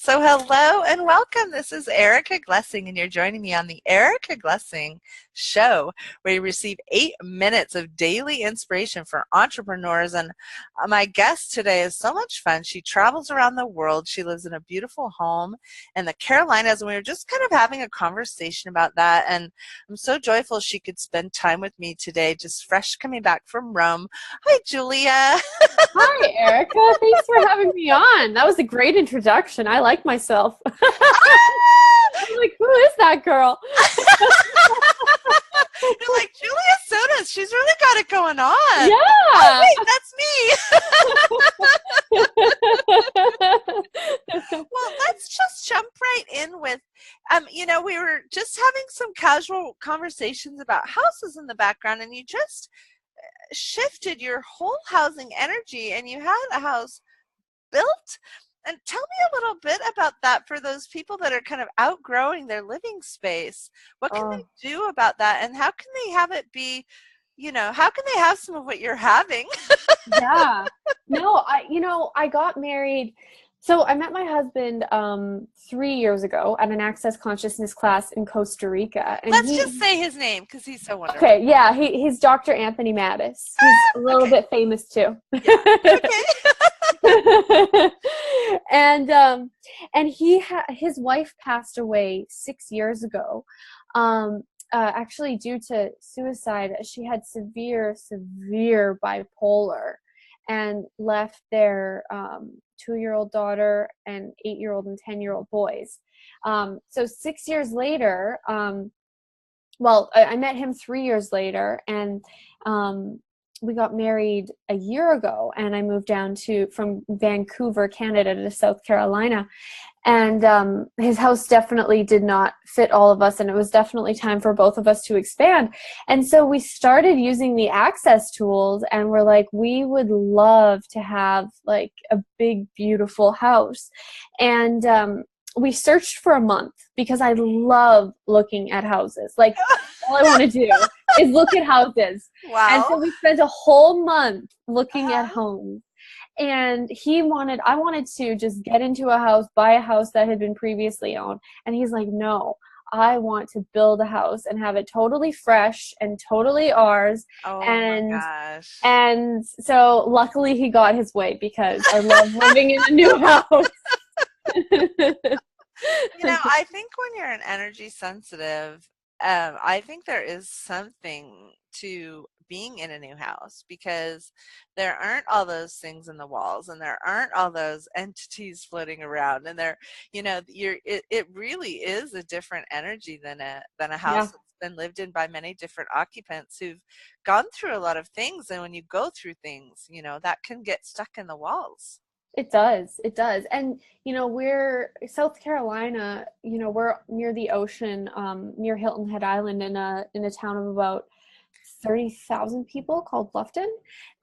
So hello and welcome. This is Erica Glessing, and you're joining me on the Erica Glessing Show, where you receive 8 minutes of daily inspiration for entrepreneurs. And my guest today is so much fun. She travels around the world. She lives in a beautiful home in the Carolinas, and we were just kind of having a conversation about that. And I'm so joyful she could spend time with me today, just fresh coming back from Rome. Hi, Julia. Hi, Erica. Thanks for having me on. That was a great introduction. I like myself. I'm like, who is that girl? You're like, Julia Sotas. She's really got it going on. Yeah. Oh, wait, that's me. Well, let's just jump right in with, we were just having some casual conversations about houses in the background, and you just shifted your whole housing energy and you had a house built. And tell me a little bit about that for those people that are kind of outgrowing their living space. What can they do about that, and how can they have it be, how can they have some of what you're having? Yeah. No, I got married. So I met my husband 3 years ago at an Access Consciousness class in Costa Rica. And Let's just say his name because he's so wonderful. Okay, yeah, he's Dr. Anthony Mattis. He's a little bit famous too. Yeah. Okay. And his wife passed away 6 years ago. Actually due to suicide. She had severe bipolar and left their 2-year-old daughter and 8-year-old and 10-year-old boys. So 6 years later, I met him 3 years later, and we got married a year ago, and I moved down from Vancouver, Canada, to South Carolina. And his house definitely did not fit all of us, and it was definitely time for both of us to expand. And so we started using the Access tools, and we're like, we would love to have like a big, beautiful house. And we searched for a month because I love looking at houses. Like, all I want to do is look at houses. Wow. And so we spent a whole month looking at homes. And I wanted to just get into a house, buy a house that had been previously owned. And he's like, no, I want to build a house and have it totally fresh and totally ours. Oh my gosh. And so luckily he got his way, because I love living in a new house. I think when you're an energy sensitive, I think there is something to being in a new house, because there aren't all those things in the walls, and there aren't all those entities floating around, and it really is a different energy than a house that's been lived in by many different occupants who've gone through a lot of things. And when you go through things, that can get stuck in the walls. It does. And, we're South Carolina, we're near the ocean, near Hilton Head Island, in a town of about 30,000 people called Bluffton.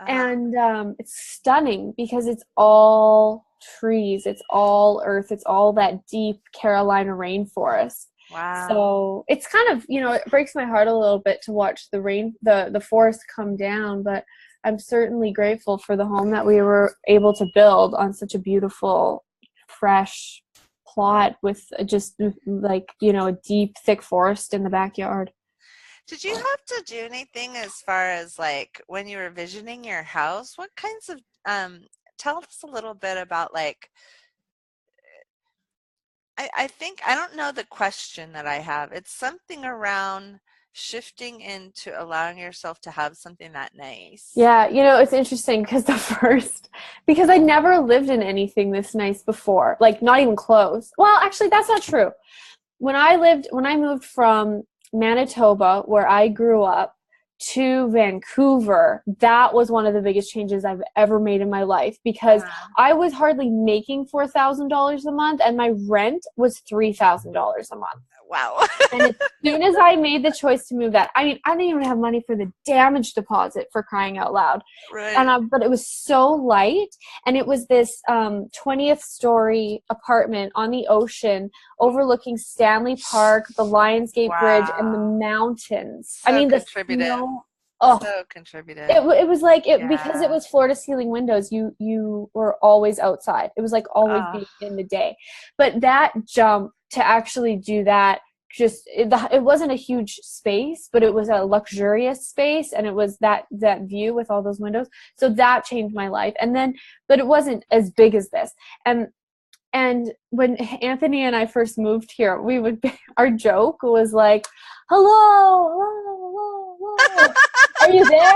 And it's stunning because it's all trees, it's all earth, it's all that deep Carolina rainforest. Wow. So it's kind of, it breaks my heart a little bit to watch the forest come down, but I'm certainly grateful for the home that we were able to build on such a beautiful, fresh plot with just a deep, thick forest in the backyard. Did you have to do anything as far as like when you were visioning your house? What kinds of, tell us a little bit about like, I don't know the question that I have. It's something around shifting into allowing yourself to have something that nice. Yeah, it's interesting because I never lived in anything this nice before, like not even close. Well, actually, that's not true. When I moved from Manitoba, where I grew up, to Vancouver, that was one of the biggest changes I've ever made in my life, because I was hardly making $4,000 a month, and my rent was $3,000 a month. Wow. And as soon as I made the choice to move that, I didn't even have money for the damage deposit, for crying out loud. Right. But it was so light, and it was this 20th story apartment on the ocean, overlooking Stanley Park, the Lionsgate Bridge, and the mountains. So the contributive. Oh, So contributed. it was like it because it Yeah. was floor to ceiling windows. You were always outside. It was like always Oh, being in the day. But that jump to actually do that, just it wasn't a huge space, but it was a luxurious space, and it was that view with all those windows. So that changed my life. And then, but it wasn't as big as this. And when Anthony and I first moved here, our joke was like, "Hello, hello, hello, hello. Are you there?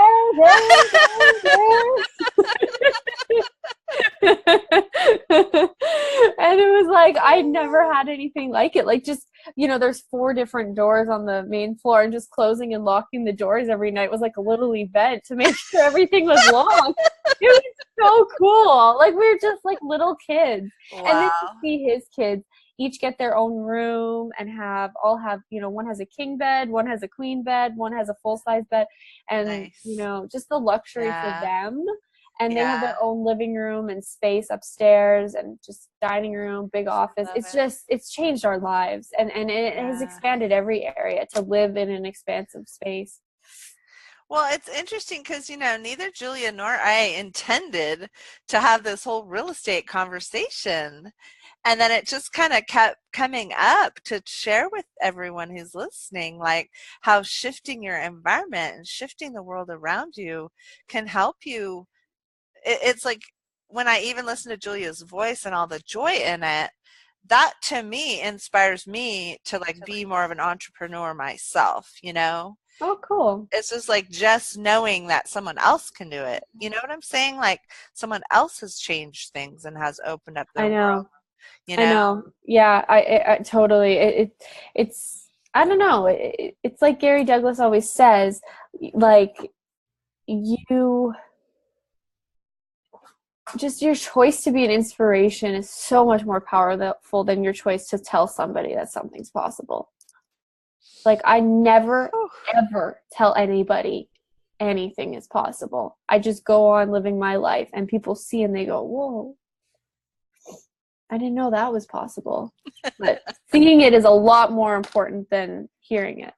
And it was like I never had anything like it. Like, just, there's 4 different doors on the main floor, and just closing and locking the doors every night was like a little event to make sure everything was locked. It was so cool. Like, we were just like little kids. And then to wow. see his kids each get their own room and all have, one has a king bed, one has a queen bed, one has a full size bed, and, Nice. just the luxury for Yeah. them. And they have Yeah. their own living room and space upstairs, and just dining room, big office. Love it. It's changed our lives, and it has Yeah. expanded every area to live in an expansive space. Well, it's interesting because, neither Julia nor I intended to have this whole real estate conversation. And then it just kind of kept coming up to share with everyone who's listening, like how shifting your environment and shifting the world around you can help you. It's like when I even listen to Julia's voice and all the joy in it, that to me inspires me to like be more of an entrepreneur myself. Oh, cool. It's just like just knowing that someone else can do it. You know what I'm saying? Like someone else has changed things and has opened up I their world, know. you I know? know. Yeah, I totally. It's I don't know. It's like Gary Douglas always says, like, you just your choice to be an inspiration is so much more powerful than your choice to tell somebody that something's possible. Like, I never Whew. ever tell anybody anything is possible. I just go on living my life, and people see and they go, "Whoa, I didn't know that was possible." But seeing it is a lot more important than hearing it.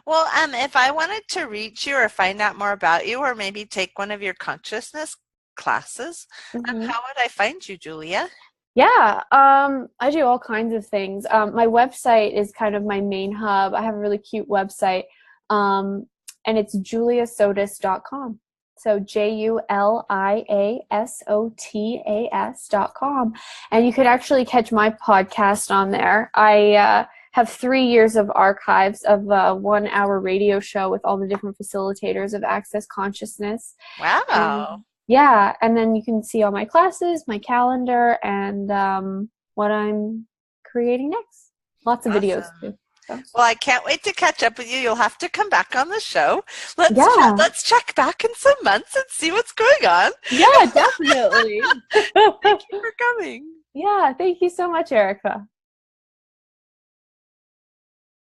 Well, if I wanted to reach you or find out more about you or maybe take one of your consciousness classes, Hmm. how would I find you, Julia? Yeah, I do all kinds of things. My website is kind of my main hub. I have a really cute website, and it's juliasotas.com. So juliasotas.com. And you could actually catch my podcast on there. I have 3 years of archives of a 1-hour radio show with all the different facilitators of Access Consciousness. And Wow. yeah, and then you can see all my classes, my calendar, and what I'm creating next. Lots of videos Awesome. too. So Well, I can't wait to catch up with you. You'll have to come back on the show. Let's chat, yeah, let's check back in some months and see what's going on. yeah, definitely. Thank you for coming. Yeah, thank you so much, Erica.